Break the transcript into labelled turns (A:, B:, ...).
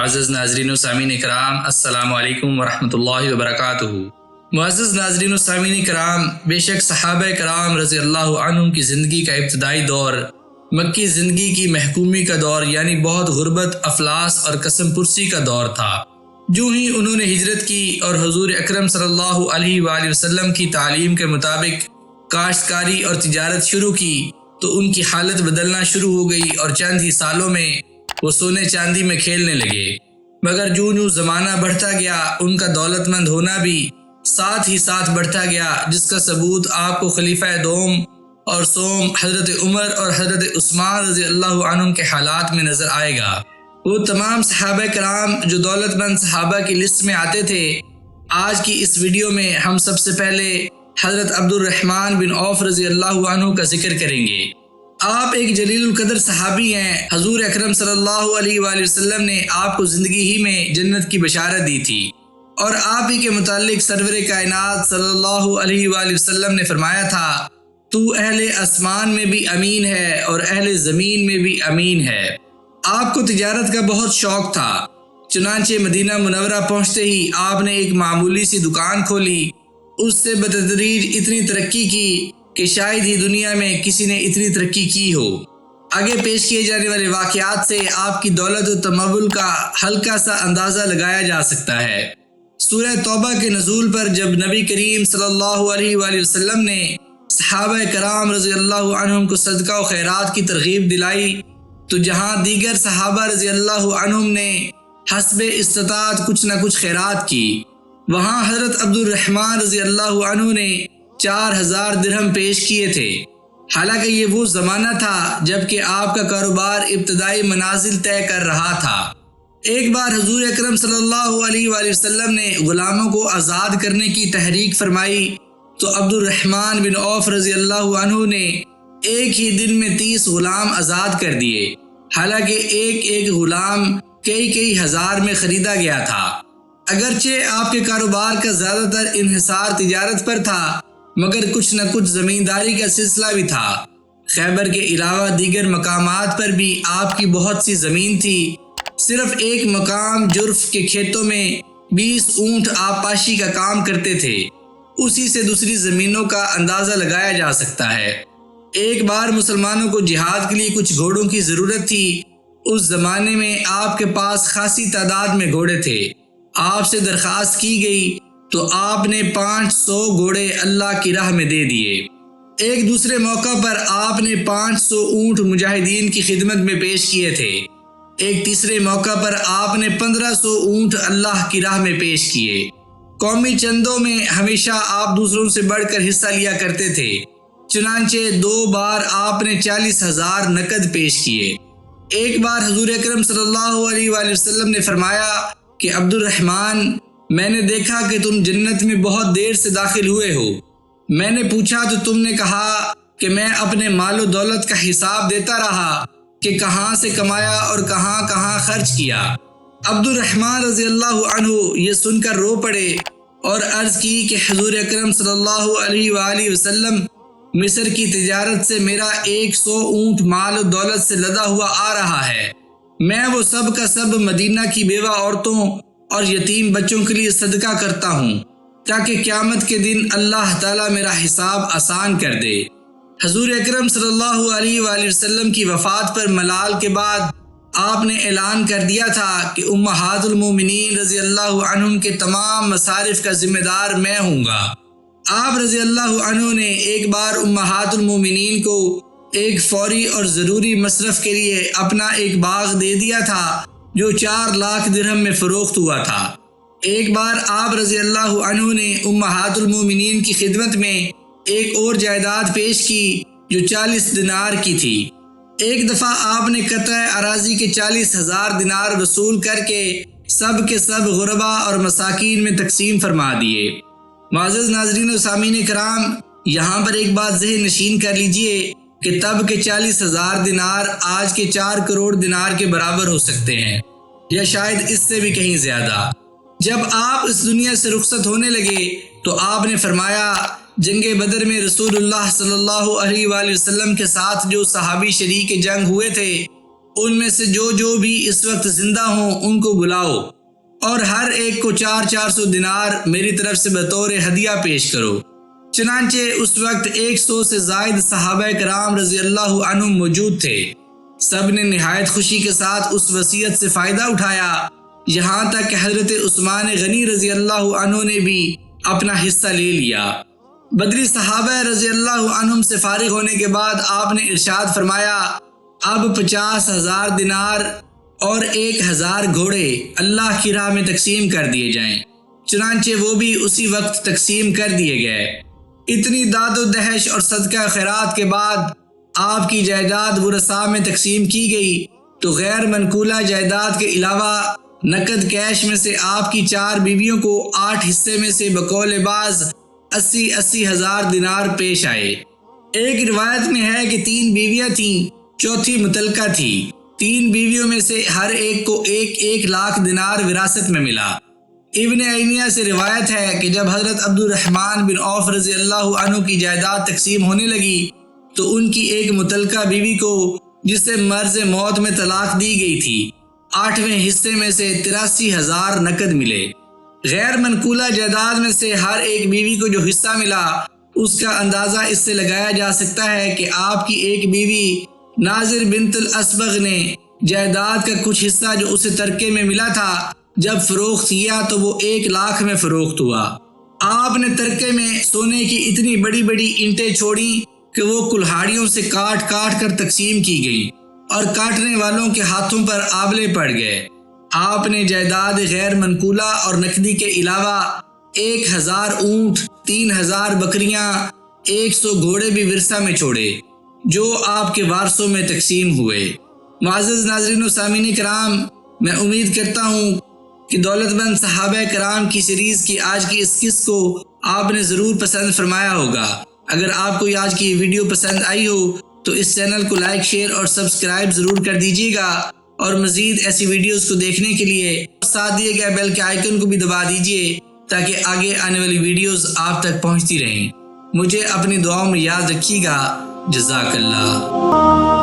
A: معزز ناظرین و سامعین کرام، السلام علیکم ورحمۃ اللہ وبرکاتہ۔ معزز ناظرین و سامعین کرام، بے شک صحابہ کرام رضی اللہ عنہم کی زندگی کا ابتدائی دور مکی زندگی کی محکومی کا دور، یعنی بہت غربت، افلاس اور قسم پرسی کا دور تھا۔ جو ہی انہوں نے ہجرت کی اور حضور اکرم صلی اللہ علیہ وآلہ وسلم کی تعلیم کے مطابق کاشتکاری اور تجارت شروع کی تو ان کی حالت بدلنا شروع ہو گئی اور چند ہی سالوں میں وہ سونے چاندی میں کھیلنے لگے۔ مگر جو زمانہ بڑھتا گیا ان کا دولت مند ہونا بھی ساتھ ہی ساتھ بڑھتا گیا، جس کا ثبوت آپ کو خلیفہ دوم اور سوم حضرت عمر اور حضرت عثمان رضی اللہ عنہم کے حالات میں نظر آئے گا۔ وہ تمام صحابہ کرام جو دولت مند صحابہ کی لسٹ میں آتے تھے، آج کی اس ویڈیو میں ہم سب سے پہلے حضرت عبد الرحمن بن عوف رضی اللہ عنہ کا ذکر کریں گے۔ آپ ایک جلیل القدر صحابی ہیں۔ حضور اکرم صلی اللہ علیہ وآلہ وسلم نے آپ کو زندگی ہی میں جنت کی بشارت دی تھی، اور آپ ہی کے متعلق سرور کائنات صلی اللہ علیہ وآلہ وسلم نے فرمایا تھا، تو اہل آسمان میں بھی امین ہے اور اہل زمین میں بھی امین ہے۔ آپ کو تجارت کا بہت شوق تھا، چنانچہ مدینہ منورہ پہنچتے ہی آپ نے ایک معمولی سی دکان کھولی۔ اس سے بتدریج اتنی ترقی کی کہ شاید ہی دنیا میں کسی نے اتنی ترقی کی ہو۔ آگے پیش کیے جانے والے واقعات سے آپ کی دولت و تمول کا ہلکا سا اندازہ لگایا جا سکتا ہے۔ سورہ توبہ کے نزول پر جب نبی کریم صلی اللہ علیہ وآلہ وسلم نے صحابہ کرام رضی اللہ عنہم کو صدقہ و خیرات کی ترغیب دلائی، تو جہاں دیگر صحابہ رضی اللہ عنہم نے حسب استطاعت کچھ نہ کچھ خیرات کی، وہاں حضرت عبد الرحمن رضی اللہ عنہ نے 4000 درہم پیش کیے تھے۔ حالانکہ یہ وہ زمانہ تھا جب کہ آپ کا کاروبار ابتدائی منازل طے کر رہا تھا۔ ایک بار حضور اکرم صلی اللہ علیہ وآلہ وسلم نے غلاموں کو آزاد کرنے کی تحریک فرمائی تو عبد الرحمن بن عوف رضی اللہ عنہ نے ایک ہی دن میں 30 غلام آزاد کر دیے، حالانکہ ایک ایک غلام کئی ہزار میں خریدا گیا تھا۔ اگرچہ آپ کے کاروبار کا زیادہ تر انحصار تجارت پر تھا، مگر کچھ نہ کچھ زمینداری کا سلسلہ بھی تھا۔ خیبر کے علاوہ دیگر مقامات پر بھی آپ کی بہت سی زمین تھی۔ صرف ایک مقام جرف کے کھیتوں میں 20 اونٹ آبپاشی کا کام کرتے تھے، اسی سے دوسری زمینوں کا اندازہ لگایا جا سکتا ہے۔ ایک بار مسلمانوں کو جہاد کے لیے کچھ گھوڑوں کی ضرورت تھی۔ اس زمانے میں آپ کے پاس خاصی تعداد میں گھوڑے تھے۔ آپ سے درخواست کی گئی تو آپ نے 500 گھوڑے اللہ کی راہ میں دے دیے۔ ایک دوسرے موقع پر آپ نے 500 اونٹ مجاہدین کی خدمت میں پیش کیے تھے۔ ایک تیسرے موقع پر آپ نے 1500 اونٹ اللہ کی راہ میں پیش کیے۔ قومی چندوں میں ہمیشہ آپ دوسروں سے بڑھ کر حصہ لیا کرتے تھے، چنانچہ 2 بار آپ نے 40,000 نقد پیش کیے۔ ایک بار حضور اکرم صلی اللہ علیہ وآلہ وسلم نے فرمایا کہ عبد الرحمن، میں نے دیکھا کہ تم جنت میں بہت دیر سے داخل ہوئے ہو۔ میں نے پوچھا تو تم نے کہا کہ میں اپنے مال و دولت کا حساب دیتا رہا کہ کہاں سے کمایا اور کہاں کہاں خرچ کیا۔ عبد الرحمن رضی اللہ عنہ یہ سن کر رو پڑے اور عرض کی کہ حضور اکرم صلی اللہ علیہ وآلہ وسلم، مصر کی تجارت سے میرا 100 اونٹ مال و دولت سے لدا ہوا آ رہا ہے۔ میں وہ سب کا سب مدینہ کی بیوہ عورتوں اور یتیم بچوں کے لیے صدقہ کرتا ہوں، تاکہ قیامت کے دن اللہ تعالیٰ میرا حساب آسان کر دے۔ حضور اکرم صلی اللہ علیہ وآلہ وسلم کی وفات پر ملال کے بعد آپ نے اعلان کر دیا تھا کہ امہات المومنین رضی اللہ عنہم کے تمام مصارف کا ذمہ دار میں ہوں گا۔ آپ رضی اللہ عنہ نے ایک بار امہات المومنین کو ایک فوری اور ضروری مصرف کے لیے اپنا ایک باغ دے دیا تھا جو 4 لاکھ درہم میں فروخت ہوا تھا۔ ایک بار آپ رضی اللہ عنہ نے امہات المومنین کی خدمت میں ایک اور جائیداد پیش کی جو 40 دینار کی تھی۔ ایک دفعہ آپ نے قطع اراضی کے 40,000 دینار وصول کر کے سب کے سب غربا اور مساکین میں تقسیم فرما دیے۔ معزز ناظرین و سامعین کرام، یہاں پر ایک بات ذہن نشین کر لیجئے کہ تب کے 40,000 دینار آج کے 4 کروڑ دینار کے برابر ہو سکتے ہیں، یا شاید اس سے بھی کہیں زیادہ۔ جب آپ اس دنیا سے رخصت ہونے لگے تو آپ نے فرمایا، جنگ بدر میں رسول اللہ صلی اللہ علیہ وآلہ وسلم کے ساتھ جو صحابی شریک جنگ ہوئے تھے، ان میں سے جو بھی اس وقت زندہ ہوں ان کو بلاؤ اور ہر ایک کو 400 دینار میری طرف سے بطور ہدیہ پیش کرو۔ چنانچہ اس وقت 100 سے زائد صحابہ کرام رضی اللہ عنہم موجود تھے۔ سب نے نہایت خوشی کے ساتھ اس وصیت سے فائدہ اٹھایا، یہاں تک کہ حضرت عثمان غنی رضی اللہ عنہ نے بھی اپنا حصہ لے لیا۔ بدری صحابہ رضی اللہ عنہم سے فارغ ہونے کے بعد آپ نے ارشاد فرمایا، اب 50,000 دینار اور 1,000 گھوڑے اللہ کی راہ میں تقسیم کر دیے جائیں۔ چنانچہ وہ بھی اسی وقت تقسیم کر دیے گئے۔ اتنی داد و دہش اور صدقہ خیرات کے بعد آپ کی جائیداد ورثاء میں تقسیم کی گئی تو غیر منقولہ جائیداد کے علاوہ نقد کیش میں سے آپ کی 4 بیویوں کو 8 حصے میں سے بقول بعض 80 ہزار دینار پیش آئے۔ ایک روایت میں ہے کہ 3 بیویاں تھیں، چوتھی متلقہ تھی۔ 3 بیویوں میں سے ہر ایک کو 1 لاکھ دینار وراثت میں ملا۔ ابن عینیہ سے روایت ہے کہ جب حضرت عبد الرحمن بن عوف رضی اللہ عنہ کی جائیداد تقسیم ہونے لگی تو ان کی ایک متلقہ بیوی کو، جسے مرض موت میں طلاق دی گئی تھی، 8ویں حصے میں سے 83,000 نقد ملے۔ غیر منقولہ جائیداد میں سے ہر ایک بیوی کو جو حصہ ملا اس کا اندازہ اس سے لگایا جا سکتا ہے کہ آپ کی ایک بیوی ناظر بنت الاسبغ نے جائیداد کا کچھ حصہ جو اسے ترکے میں ملا تھا جب فروخت کیا تو وہ 1 لاکھ میں فروخت ہوا۔ آپ نے ترکے میں سونے کی اتنی بڑی بڑی اینٹیں چھوڑی کہ وہ کلہاڑیوں سے کاٹ کر تقسیم کی گئی اور کاٹنے والوں کے ہاتھوں پر آبلے پڑ گئے۔ آپ نے جائیداد غیر منقولہ اور نقدی کے علاوہ 1,000 اونٹ، 3,000 بکریاں، 100 گھوڑے بھی ورثہ میں چھوڑے جو آپ کے وارثوں میں تقسیم ہوئے۔ معزز ناظرین و سامعین کرام، میں امید کرتا ہوں کہ دولت مند صحابہ کرام کی سیریز کی آج کی اس قسط کو آپ نے ضرور پسند فرمایا ہوگا۔ اگر آپ کو آج کی ویڈیو پسند آئی ہو تو اس چینل کو لائک، شیئر اور سبسکرائب ضرور کر دیجیے گا، اور مزید ایسی ویڈیوز کو دیکھنے کے لیے ساتھ دیے گئے بیل کے آئیکن کو بھی دبا دیجیے تاکہ آگے آنے والی ویڈیوز آپ تک پہنچتی رہیں۔ مجھے اپنی دعاؤں میں یاد رکھیے گا۔ جزاک اللہ۔